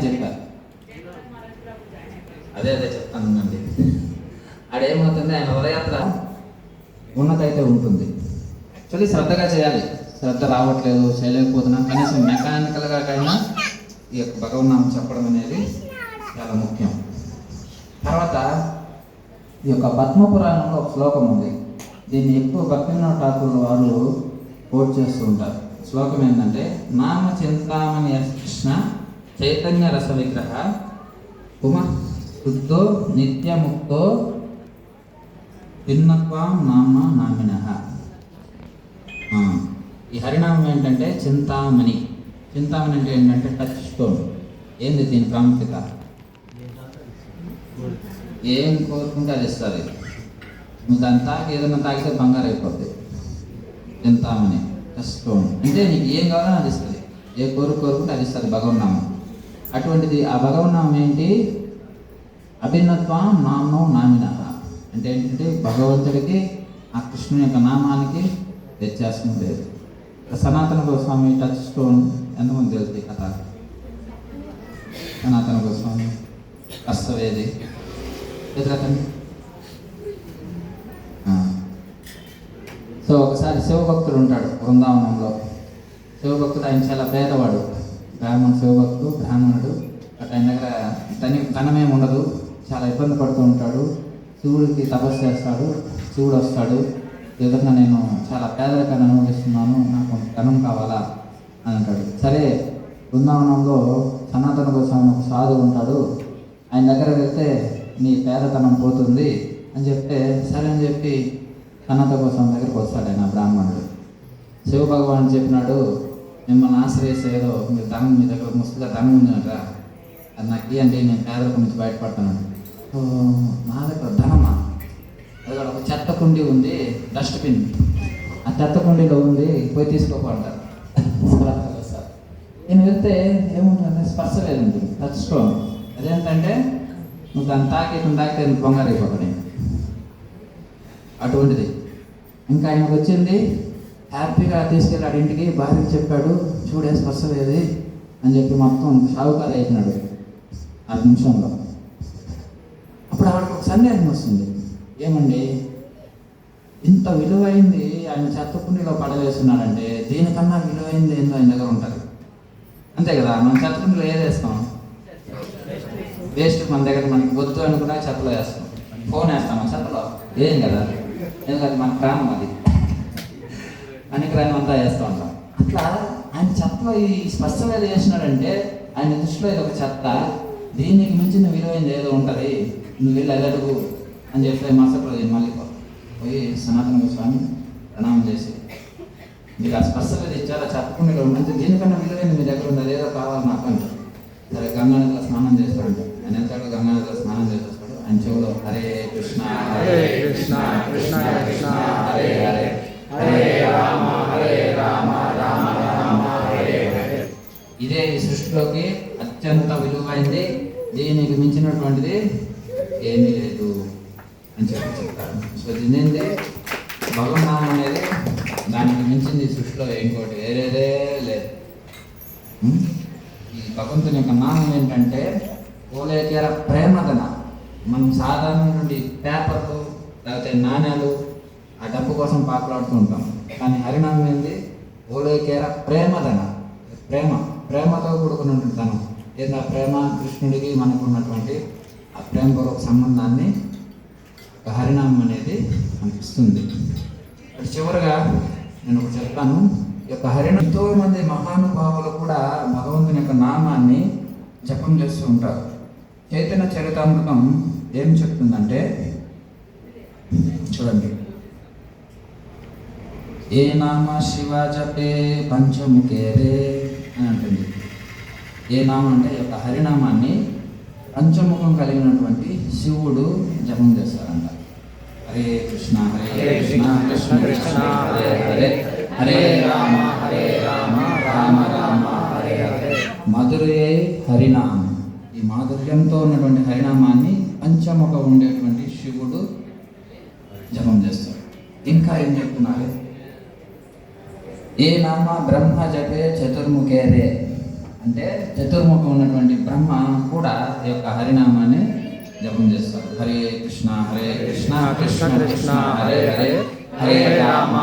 అని చెప్పారు. అదే చెప్తానండి. ఆడేమవుతుంది, ఆయన రథయాత్ర ఉన్నతైతే ఉంటుంది. యాక్చువల్లీ శ్రద్ధగా చేయాలి, శ్రద్ధ రావట్లేదు, చేయలేకపోతున్నాం, కనీసం మెకానికల్గా కైనా ఈ యొక్క భగవన్నామం చెప్పడం అనేది చాలా ముఖ్యం. తర్వాత ఈ యొక్క పద్మపురాణంలో ఒక శ్లోకం ఉంది. దీన్ని ఎక్కువ భక్తివినోద ఠాకూర్ వారు కోట్ చేస్తూ ఉంటారు. శ్లోకం ఏంటంటే, నామ చింతామణి కృష్ణ చైతన్య రస విగ్రహ ఉమ శుద్ధో నిత్యముక్తో భిన్నత్వం నామ నామిన. ఈ హరినామం ఏంటంటే చింతామణి. చింతామణి అంటే ఏంటంటే టచ్ స్టోన్. ఏంది దీని ప్రాముఖ్యత? ఏం కోరుకుంటే అది ఇస్తుంది. నువ్వు దాన్ని తాకి ఏదైనా తాగితే బంగారు అయిపోద్ది. చింతామణి టచ్ స్టోన్ అంటే నీకు ఏం కావాలో అది ఇస్తుంది. ఏ కోరుకుంటే అది ఇస్తుంది భగవన్నామం. అటువంటిది ఆ భగవన్నామం ఏంటి? అభిన్నత్వం నామో నామిన అంటే ఏంటంటే భగవంతుడికి ఆ కృష్ణుని యొక్క నామానికి వ్యత్యాసం లేదు. సనాతన గోస్వామి టచ్ స్టోన్ ఎంతమంది తెలుస్తుంది కథ? సనాతన గోస్వామి కస్తవేది ఎదురతండి. సో ఒకసారి శివభక్తుడు ఉంటాడు బృందావనంలో. శివభక్తుడు ఆయన చాలా పేదవాడు, శివభక్తుడు బ్రాహ్మణుడు. అటు ఆయన దగ్గర ధనమేమి ఉండదు, చాలా ఇబ్బంది పడుతూ ఉంటాడు. శివుడికి తపస్సు చేస్తాడు. శివుడు వస్తాడు, ఈ విధంగా నేను చాలా పేదరికాన్ని అనుభవిస్తున్నాను, నాకు ధనం కావాలా అని అంటాడు. సరే, బృందావనంలో సనాతన గోస్వామి ఒక సాధువు ఉంటాడు. ఆయన దగ్గర వెళ్తే నీ పేదతనం పోతుంది అని చెప్తే సరే అని చెప్పి సనాతన గోస్వామి దగ్గరికి వస్తాడు ఆయన బ్రాహ్మణుడు. శివ భగవాన్ చెప్పినాడు, మిమ్మల్ని ఆశ్రయిస్తే ఏదో మీరు ధనం, మీ దగ్గర ముస్తుగా ధనం ఉందట, అది నాకు అంటే నేను పేదరికం నుంచి బయటపడతాను. నా దగ్గర ధనమా? అది ఒక చెత్త కుండీ ఉంది, డస్ట్బిన్, ఆ చెత్త కుండీలో ఉంది, పోయి తీసుకోమంటారు. నేను వెళ్తే ఏముంటుంది, స్పర్శ లేదు ఉంటుంది, టచ్ స్టోన్. అదేంటంటే నువ్వు దాన్ని తాకితే నువ్వు బంగారు అయిపోతాడు. అటువంటిది. ఇంకా ఆయనకు వచ్చింది, హ్యాపీగా తీసుకెళ్ళాడు ఇంటికి. భార్యకి చెప్పాడు, చూడే స్పర్శ లేదు అని చెప్పి మొత్తం షావుకారు అయిపోయినాడు 6 నిమిషంలో. అప్పుడు ఆవిడకి ఒక సందేహం వస్తుంది, ఏమండి ఇంత విలువైంది ఆయన చెత్త కుండీలో పడవేస్తున్నాడంటే దీనికన్నా విలువైంది ఏందో ఆయన దగ్గర ఉంటుంది. అంతే కదా, మనం చెత్త కుండీలో ఏది వేస్తాం? వేస్ట్. మన దగ్గర మనకి వద్దు అనుకున్నా చెత్తలో వేస్తాం. ఫోన్ వేస్తామా చెత్తలో? ఏం కదా, ఎందుకంటే మన ప్రాణం అది, పనికిరాని అంతా వేస్తూ ఉంటాం. అట్లా ఆయన చెత్తలో ఈ స్పర్శ మీద వేసినాడంటే ఆయన దృష్టిలో ఇది ఒక చెత్త, దీనికి మించిన విలువైంది ఏదో ఉంటుంది, నువ్వు వెళ్ళి అది అడుగు అని చెప్పి మరుసటి రోజు మళ్ళీ పోయి సనాతన గోస్వామి ప్రణామం చేసి, మీరు ఆ స్పర్శ మీద ఇచ్చారా చెప్పుకునే మంచి, దీనికన్నా విలువైంది మీ దగ్గర ఉంది, అదేదో కావాలి నాకు అంటారు. సరే, గంగానదిలో స్నానం చేస్తాడు. ఆయన వెళ్తాడు, గంగానదిలో స్నానం చేసేస్తాడు. ఆయన చెవులో హరే కృష్ణ హరే కృష్ణ కృష్ణ కృష్ణ హరే హరే హరే రామ హరే రామ రామ రామ హరే హరే. ఇదే ఈ సృష్టిలోకి అత్యంత విలువైంది, దీనికి మించినటువంటిది ఏమీ లేదు అని చెప్తారు. సో దీనింది భగవన్నామం అనేది దానికి మించింది సృష్టిలో ఇంకోటి వేరేదే లేదు. ఈ భగవంతుని యొక్క నామం ఏంటంటే ఓలేకేర ప్రేమధన. మనం సాధారణటువంటి పేపర్లు లేకపోతే నాణ్యాలు ఆ డబ్బు కోసం పాకులాడుతూ ఉంటాం, కానీ హరినామం ఏంది? ఓలేకేర ప్రేమధన. ప్రేమతో కూడుకున్నటువంటి ధనం. ఏదో ఆ ప్రేమ కృష్ణుడికి మనకు ఉన్నటువంటి ఆ ప్రేమపూర్వక సంబంధాన్ని హరినామం అనేది అనిపిస్తుంది. చివరిగా నేను ఒకటి చెప్తాను. ఈ యొక్క హరినామం ఎంతో మంది మహానుభావులు కూడా భగవంతుని యొక్క నామాన్ని జపం చేస్తూ ఉంటారు. చైతన్య చరితామృతం ఏం చెప్తుందంటే చూడండి, ఏ నామ శివ జపే పంచముఖే రే అని అంటుంది. ఏ నామం అంటే ఈ యొక్క హరినామాన్ని పంచముఖం కలిగినటువంటి శివుడు జపం చేస్తారంట. హరే కృష్ణ కృష్ణ కృష్ణ హరే హరే హరే రామ రామ రామ హరే హరే. మధురే హరినామం. ఈ మాధుర్యంతో ఉన్నటువంటి హరినామాన్ని పంచముఖం ఉండేటువంటి శివుడు జపం చేస్తాడు. ఇంకా ఏం చెప్తున్నారు? ఏ నామ బ్రహ్మ జపే చతుర్ముఖే రే అంటే చతుర్ముఖం ఉన్నటువంటి బ్రహ్మ యొక్క హరినామాన్ని జపం చేస్తారు. హరే కృష్ణ కృష్ణ కృష్ణ హరే హరే, హరే రామ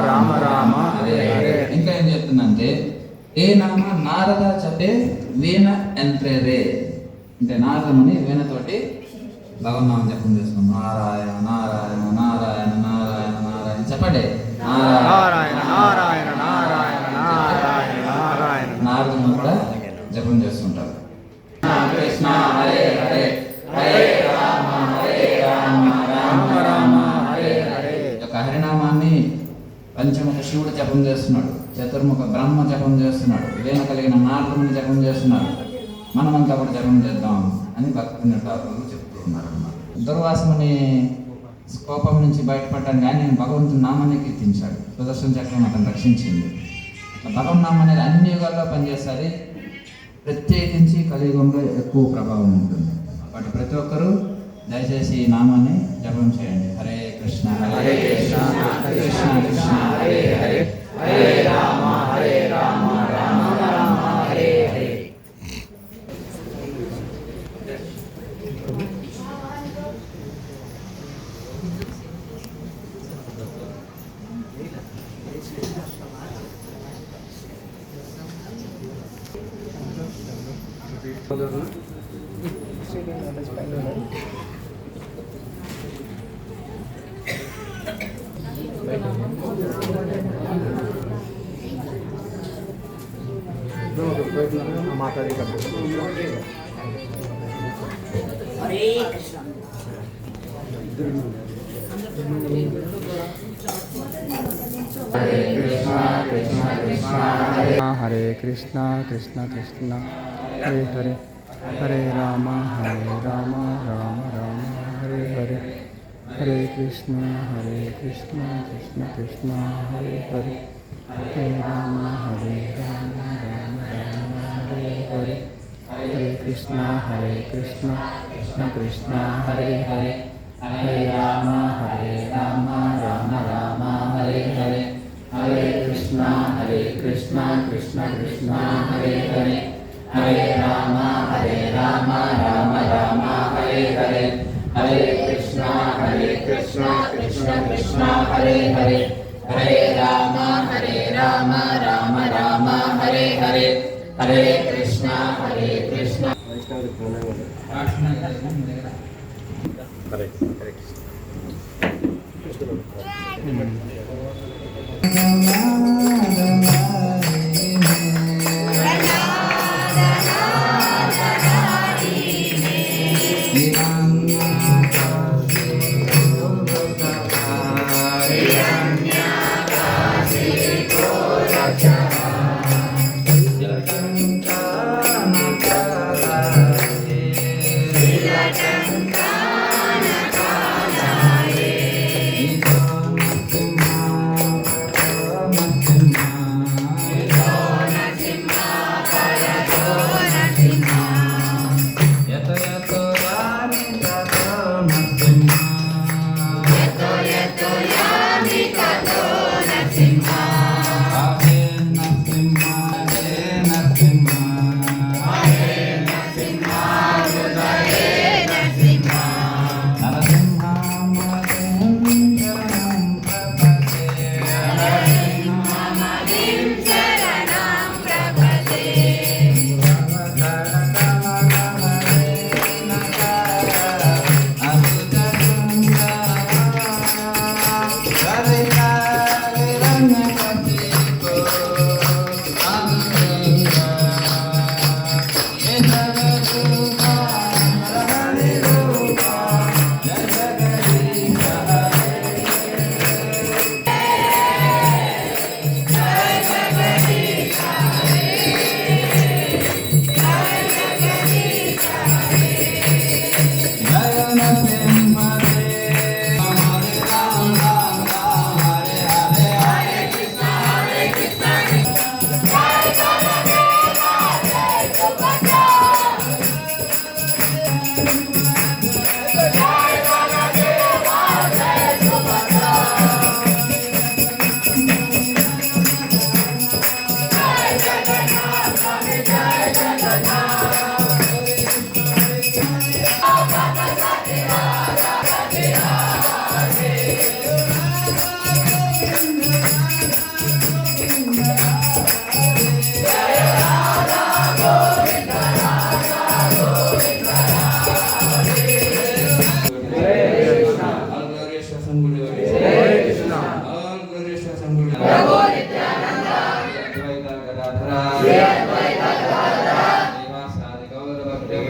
రామ రామ హరే హరే. ఇంకా ఏం చెప్తుందంటే ఏ నామ నారద చపే వీణ ఎంట్రే, అంటే నారదముని వీణతోటి భగవన్నామం జపం చేస్తున్నాం. నారాయణ నారాయణ నారాయణ నారాయణ నారాయణ చెప్పండి. నారాయణ నారాయణ నారాయణ నారాయణ నారాయణ నారదముని కూడా జపం చేస్తుంటారు. కృష్ణ హరే హరే, హరే రామ రామ రామ హరే హరే. యొక్క హరినామాన్ని పంచముఖ శివుడు జపం చేస్తున్నాడు, చతుర్ముఖ బ్రహ్మ జపం చేస్తున్నాడు, వీణ కలిగిన నారదముని జపం చేస్తున్నాడు. మనమంతా కూడా జపం చేద్దాం అని భక్తుని చెప్తూ ఉన్నారు అన్నమాట. దుర్వాసముని కోపం నుంచి బయటపడ్డాను కానీ భగవంతుని నామాన్ని కీర్తించాడు. సుదర్శన చక్రం అతను రక్షించింది. భగవన్ నామం అనేది అన్ని యుగాల్లో పనిచేస్తుంది, ప్రత్యేకించి కలియుగంలో ఎక్కువ ప్రభావం ఉంటుంది. కాబట్టి ప్రతి ఒక్కరూ దయచేసి ఈ నామాన్ని జపం చేయండి. హరే కృష్ణ హరే కృష్ణ కృష్ణ కృష్ణ హరే హరే, హరే రామ రామ రామ హరే హరే. हरे कृष्णा कृष्णा कृष्णा हरे हरे, हरे राम राम राम हरे हरे, हरे कृष्णा कृष्णा कृष्णा हरे हरे, हरे राम राम राम हरे हरे, हरे कृष्णा कृष्णा कृष्णा हरे हरे, हरे राम राम राम हरे हरे, हरे कृष्णा कृष्णा कृष्णा हरे हरे, हरे राम राम राम हरे हरे, हरे कृष्णा कृष्णा कृष्णा हरे हरे, हरे राम राम राम हरे हरे, हरे कृष्णा कृष्णा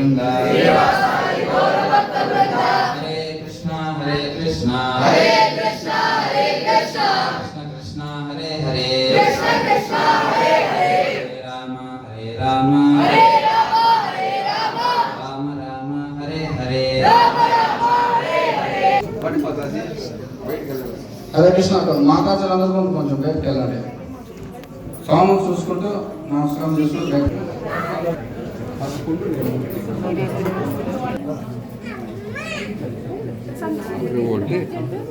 వృంద హరే కృష్ణ హరే కృష్ణ కృష్ణ కృష్ణ హరే హరే హరే రామ రామ రామ హరే హరే. హరే కృష్ణ. మాతాజీలందరూ కొంచెం బయటకు వెళ్ళండి. స్వామి చూసుకుంటూ నమస్కారం చేసుకుంటూ బయటకు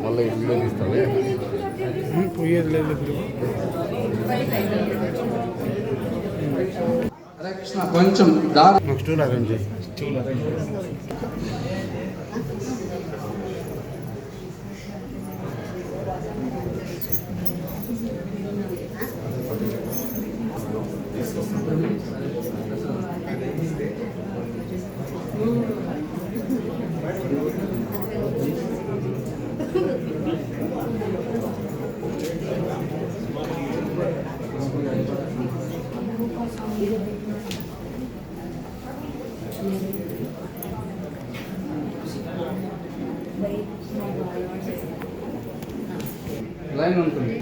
మళ్ళీ వీడియో తీస్తావే పోయేది లేదు. హరే కృష్ణ. కొంచెం దారి స్టూల్ అరేంజ్ చేయి. లైన్ ఉంటుంది.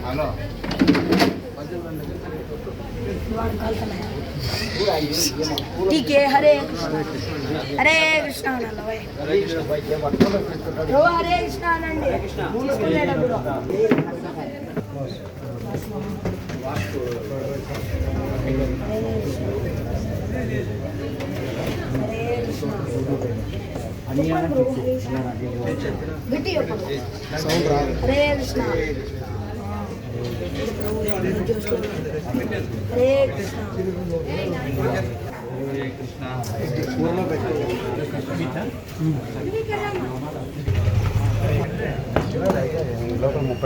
హలో ठीक है. हरे कृष्ण हरे कृष्ण अనండి తీసుకునేటప్పుడు గట్టి చెప్పండి. హరే కృష్ణ హరే కృష్ణ లోపల 30